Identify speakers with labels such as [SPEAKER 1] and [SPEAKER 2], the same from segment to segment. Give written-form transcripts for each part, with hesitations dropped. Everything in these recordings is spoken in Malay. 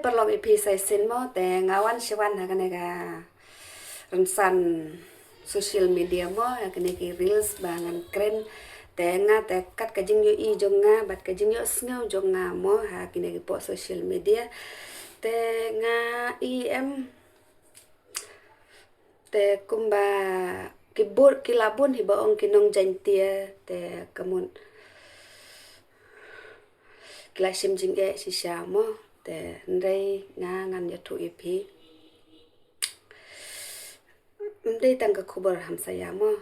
[SPEAKER 1] perlu ipi sai sin mo te ngawan siwan ha kanega rensan social media mo ha kanegi reels bangan keren te nga te kat kajing yo I jonga bat kajing yo sngaw jonga mo ha kanegi po social media te nga em te kumba kibur kilabun hibaong kinong jantia te kamun klasim jingge si mo te ndai nga ngan ya tu ipi ndai tangka kubar ham saya mo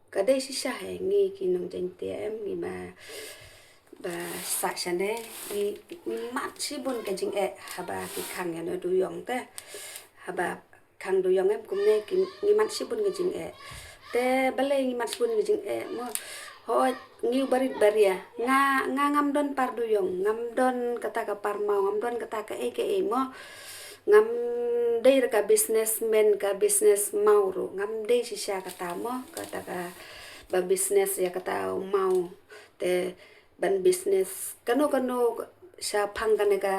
[SPEAKER 1] kadai si he ngi kinong jantia ngi ba sa shane ni mat si bun ka jing haba ki khang ya no du yong te haba khang du yong kumne ki ni mat si bun ka jing te balai ni mat si bun ka jing mo ho ngiu barit baria nga ngam don par du yong ngam don kata ka par mau ngam don kata ka ke mo ngam dei ka businessman ka business mau ro ngam dei si kata mo kata ka ba business ya kata mau te ban business kano siya phang ka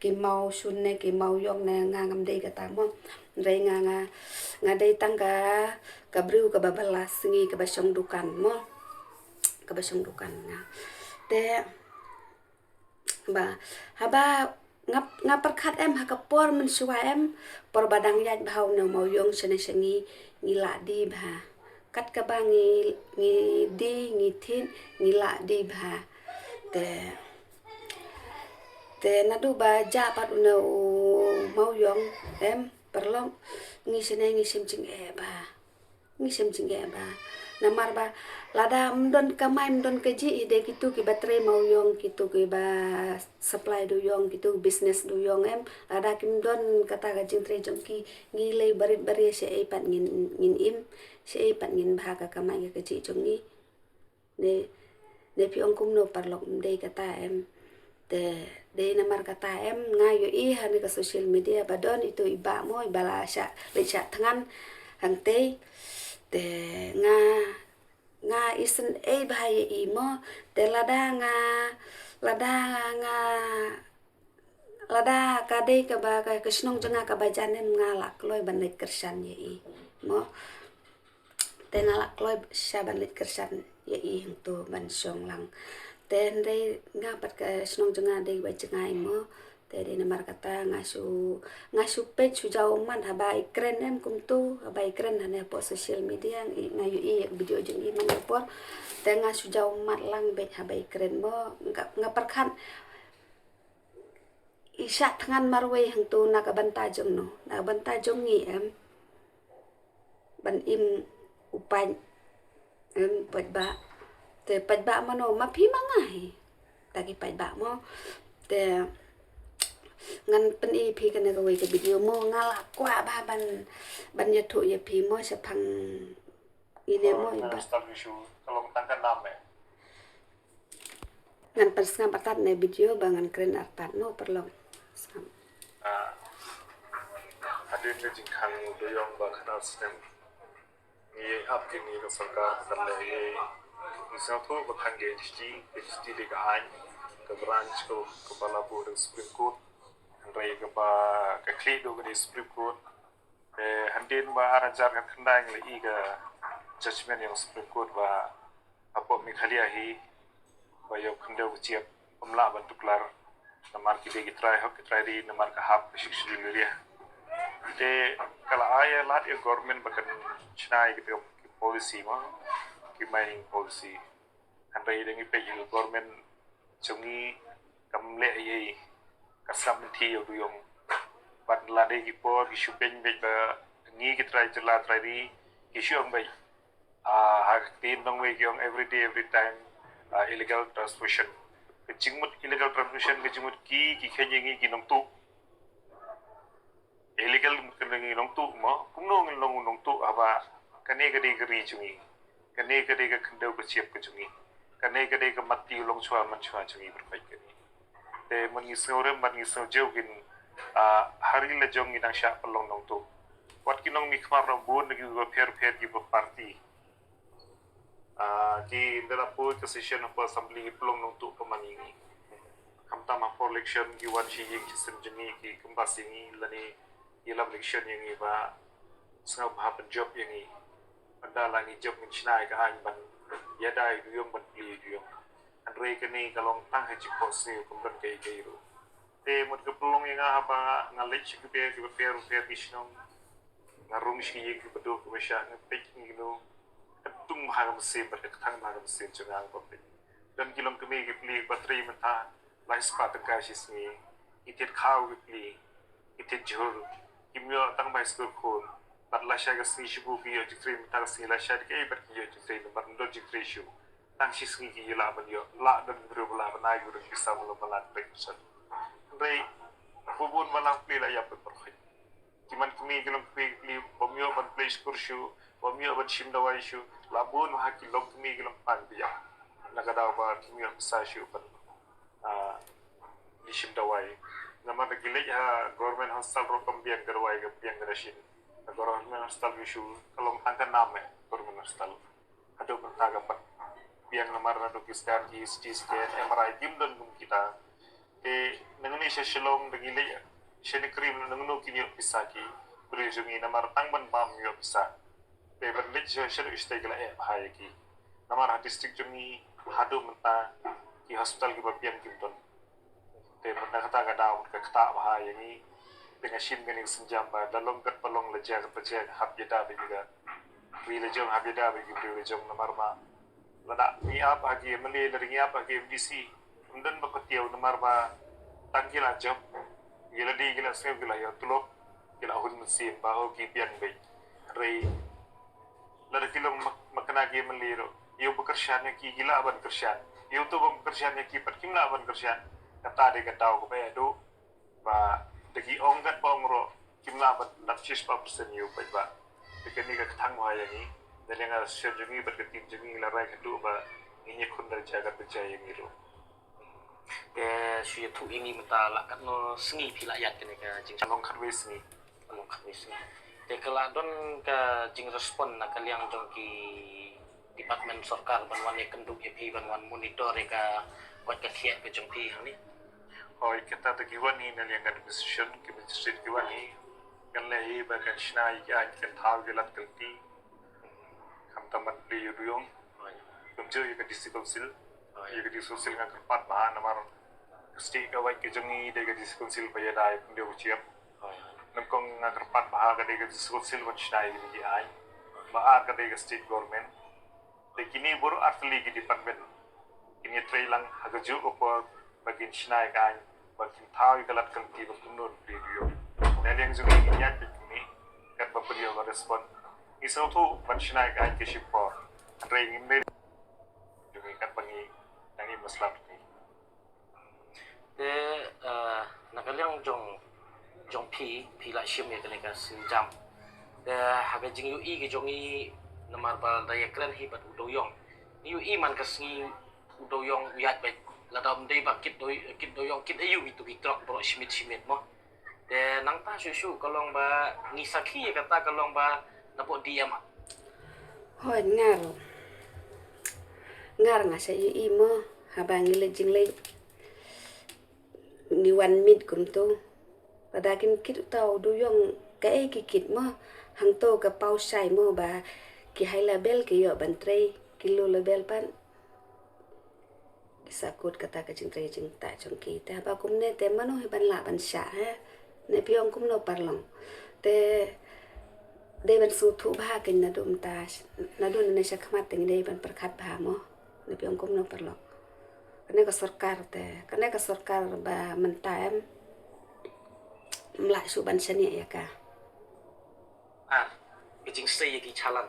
[SPEAKER 1] ki mau sunne ki mau yong na nga ngam dei kata mo rai nga dei tangga ka bru ka babalas ngi ka basyong dukan mo kabasong dukan nga te ba haba ngap perkhat hakapor men suwa por badang yat bhau no mau yong sene sengi ngila di bha kat ka ba ngi di ngi thin ngila di bha te nadu ba ja pat no mau yong perlong ngi sene ngi sim ching ba ngi sim ching ba namar ba lada mdon kamai mdon keji ide gitu ki baterai mau yong gitu ki ba supply du yong gitu business du yong lada kim don kata ga jing tre jong ki ngile barit bari se pat ngin im se pat ngin bha ka kamai ga keji jong ni ne pi ong kum no parlok mdei kata te de namar kata ngayo I hani ka social media badon itu iba mo ibala sya le sya tangan hangte te nga isen bahaya imo te lada kade ka ba ka kisnong janga ka bajanem ngalak loy banit kersan ye I mo te ngalak loy sya banit kersan ye I tu ban syong lang te ndai ngapat ka snong janga de ba jangai mo te de namar kata ngasu page su jauh man habai keren kum tu habai keren hane po social media ngayu I video jeng I man por te ngasu jauh mat lang be habai keren mo ngaparkan isya tangan marwe hang tu na ka banta jong no na banta jong ngi ban im upan pat ba te pat ba mano mapi mangai tagi pat ba mo te ngan pen I pi kan ga ke video mo ngala kwa ba ban ya thu ya pi mo sa phang ine mo iba
[SPEAKER 2] kalau tangkan nama
[SPEAKER 1] ngan pers ngam patat ne video bangan keren artat no perlu sam
[SPEAKER 2] hadir le jingkhang doyong ba khanal sistem ni ap ke ni sarkar karle ye isau tho ba khangge HT de ga an ke branch ko kepala board supreme court rai ke ba ke kli do ke supreme court handin ba arajar kan khandang le I ga judgment yang supreme court ba apo mi khalia hi ba yo khande uciap pemla bantuklar namar ki de try hok try di namar ka hap shikshri liria de kala aya lat ya government bakan chnai gitu policy ma ki mining policy handai dengan pe government chungi kamle ye kasam thi yo yong bat la de ki por ki shupeng be ba ngi ki try jala try di ki shong be hak tin dong we yong every day every time illegal transmission ke jingmut illegal transmission ke jingmut ki khenye ngi ki nong tu illegal ngi nong tu mo kumno ngi nong tu aba kane ke de ri chungi kane ke de ka khandau ke chiap ke chungi kane ke de ka mati long chwa man chwa chungi berfai ke te mangi sore mangi so jogin hari le jong ngi nang sha pelong nong tu wat ki nong mi khmar ro bun gi go pher gi bo party ki ndala po ke session of assembly pelong nong tu pemani Hamtama for election giwan shi ying chisim jengi ki kumbasingi lani ilam election yangi ba sngau bahapan job yangi banda lani job min chinai ka an ban yadai duyong ban pli duyong andre kani kalong tang haji kosi kumban kai kai ru te mut ke pelong yang apa ngalech ke be per bisnong ngarung shi ying ke bedo ke mesha ngepek ngilo ketung mahagam sim berketang mahagam sim jangang publik dan kilom kemi ke pli bateri mentah lai spa tengka sisni itit khau ke pli itit jhur kimyo tang bai skul khon bat la sha ga sni shibu bi yo jitri mentah sni la sha ke ber ki yo jitri nomor ndo jitri shu tang sisni ki la ban yo la dan bro la banai guru bisa mulo balat pesan rei bubun malang pli la ya perkhoi kiman kemi kilom pli bomyo ban place kurshu bomyo ban shimdawai shu labun haki lom kemi kilom pan biya nakadaw ba kimyo sa shu ban di shimdawai nama da gilej ha government hostel ro kambiang garwai ga piang garashin government hostel issue kalong tangkan name government hostel ado mentaga pat piang namar na dokiskan ki scan MRI tim dan gum kita nangni sha shilong da gilej sheni krim nangno kinyo pisaki brejungi namar tangban bam yo pisa ban lej sha istegla hayaki namar district jungi hado menta ki hospital ki bapian kimton te menta kata ga daun ka kata bahaya ni dengan shin ganing senjam ba dalong kat palong leja ka pece hab yada be juga wi lejong hab yada be gi lejong namar ma lada ni ap agi mele dari ap agi MDC undan ba ketiau namar ma tangkila job gila di gila sem gila ya tulok gila hun mesin ba ho ki pian be rei lada kilong makna gi meliro yo bekerjaan ki gila ban kerjaan yo tu bekerjaan ki pat kimla ban kerjaan kata de gatau ko bedo ba degi onggat bongro kimla ban napchis pa persen yo ba dekeni ka thang wa yang ni dalenga sejungi berketim jungi la rai kedu ba ini kun dari jaga percaya yang itu
[SPEAKER 3] suy thu ingi mata la kat no sngi phi la yat kene ka jing
[SPEAKER 2] calon kharwis ni
[SPEAKER 3] along khamis ni te kala don ka jing respon na kaliang jong ki department sarkar banwan ne kenduk EP banwan monitor ka kwat ka khia ke jong phi hang ni
[SPEAKER 2] oi kita ta giwan ni na yang administration ki ministry giwan ni kan le ba kan shnai ya kan thau gelat kalti kam taman pri yuyong kumjo ye ka district council ye ka district council nga kerpat ba namar state ka wai ke jongi de ka district council ba ya dai pun de uciap nam kong nga kerpat ba ka de ka district council wan shnai ni ai ba ka de ka state government de kini baru asli ki department kini trailang hagaju ko bagin shnai ka bagin thau gelat kalti ba kunun pri yuyong dan yang juga ingat begini kan beliau merespon isau tu mencinai kain kesipor ring ini juga kan pengi yang ini Muslim ni
[SPEAKER 3] te nakaliang jong phi la shim ye kene ka sinjam te haga jing yu i ke jongi namar bal daya kran hi bat udoyong yu i man ka sngi udoyong wiat bet la dam dei ba kit doyong kit ayu itu kitrok bro shimit mo te nang ta su kalong ba ngisaki kata kalong ba napok diam
[SPEAKER 1] hoi ngar nga sa imo habang ilejing lay ni 1 minute kum to padakin kit tau duyong ka kikit mo hang to ka pau sai mo ba ki hai label ki yo bantrei kilo label pan sakut kata ka jing ta jong ki ta ba kum ne te manu ban la ban sha ha ne piong kum no parlong te de ban su thu ba ken na dum ta na dun ne sha khmat teng de ban perkhat ba mo ne piong kum no parlong kane ka sarkar ba mentaem mlai su ban sani ya ka
[SPEAKER 3] ke jing sei ki chalan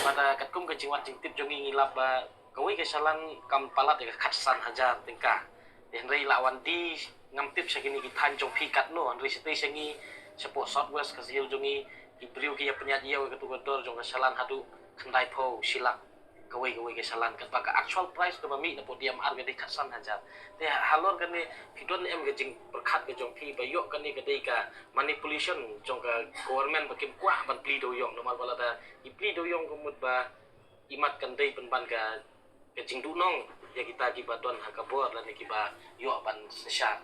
[SPEAKER 3] pada kat kum ke jing wat jing tip jongi ngilap ba kawai ke chalan kam palat ke khatsan hajar tingka den rei lawan di ngam tip sakini ki than jong phi kat no andri sete sangi sepo southwest ka sil jongi ki priu ki apnya dia ke tu dor jong chalan hadu khandai pho silak kawai ke chalan kat ba ka actual price to mi na podium ar ke khatsan hajar te halor kan ni pidon em ke jing perkhat ke jong phi ba yo kan ni ke dei ka manipulation jong ka government bakim kwa ban pli do yong normal bala da i pli do yong kumut ba imat kan dei ban ka kecing dunong ya kita kiba don hakabor dan kiba yo ban sesar.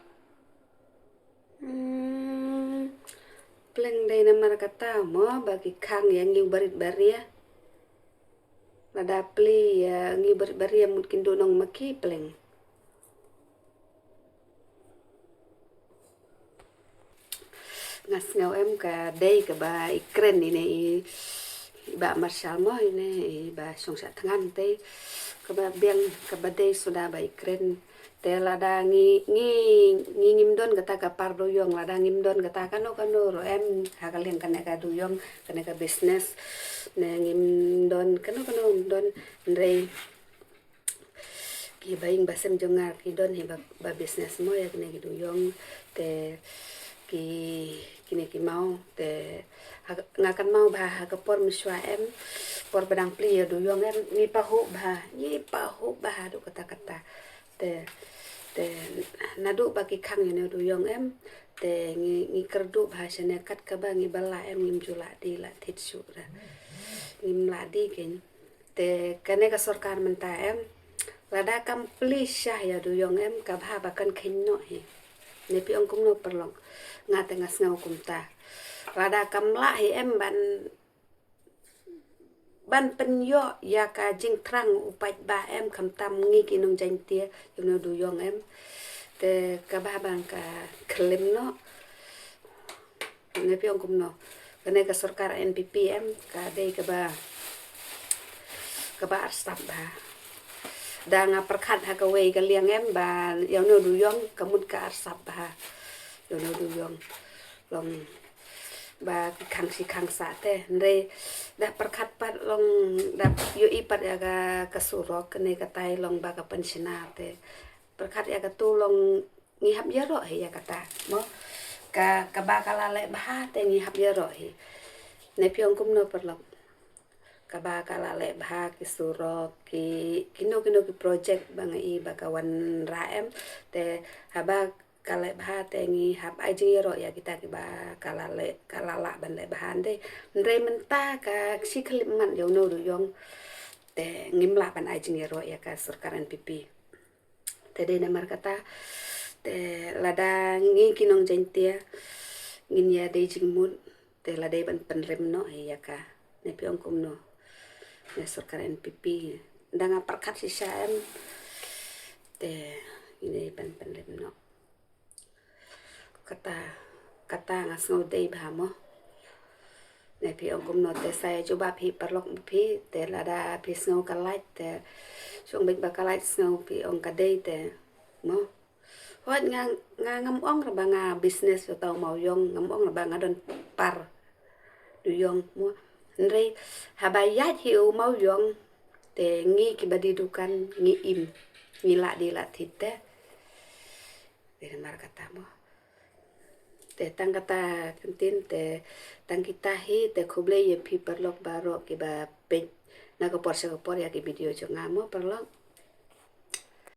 [SPEAKER 1] Pleng day na marakata mo bagi kang yang ngiu barit baria. Nada pli ya ngiu barit baria mungkin dunong maki pleng. Ngas ngau em ka day ka ba ikren ini ba marshal mo ini ba song sa tangan te ka ba biang ka ba day sudah ba ikren te lada ngi ngimdon kata ka pardo yong lada ngimdon kata kano ro em hakalian kana ka duyong kana ka business na ngimdon kano don ndrei ki baing basem jongar ki don he ba business mo ya kene ki duyong te kini ki mau te ngakan mau bah ka por miswa em por badang pli ya duyong em ni pahu bah do kata te nadu bagi kang ya duyong em te ngi kerdu bahasa nekat ka ba ngi bala em ngim jula di la titsu ra ngim la di ken te kane ka sarkar menta em lada kam pli syah ya duyong em ka ba bakan khinno he ne pi ong kum no perlong ngate ngas ngau kum ta lada kam la he em ban penyo ya ka jing trang upat ba em kam tam ngi kinong jain tia yo duyong em te ka ba bang ka klim no ne pi ong kum no kane ka sarkar NPP em ka dei ka ba arsap ba đang perkat ha kawai ka liang em ba yang no duyong kamut ka arsap ba yo no duyong long ba kang si kang sa te ndre da perkat pat long da yo ipat ya ka surok ne ka tai long ba ka pensiona te perkat ya ka tu long ngihap jaro he ya kata mo ka ba ka lale ba te ngihap jaro he ne piong kum no perlong kaba kala le bha ki suro ki kino ki project bang i bakawan raem te haba kala bha te ngi hab aji ro ya kita ki ba kala la ban le bahan de ndre menta ka si khliman yo no yong te ngim la ban aji ro ya ka sarkar NPP te de namar kata te lada ngi kinong jentia ngin ya de jingmut te lada ban penrem no ya ka ne piong kum no ya sarkar NPP ndanga perkat si syam te ini pan lem no kata ngas ngau dei bhamo ne pi ong kum no te saya coba pi perlok pi te lada pi ngau kalait te song bek bakalait ngau pi ong kadei te mo hot ngam ong ra banga business yo tau mau yong ngam ong ra banga don par duyong mo ndrei habayat hiu mau yong te ngi ki badidukan ngi im ngi la di la thite de mar kata mo te tang kata kentin te tang kita hi te khuble ye pi perlok baro ki ba pe na ko por se ko por ya ki video jo ngamo perlok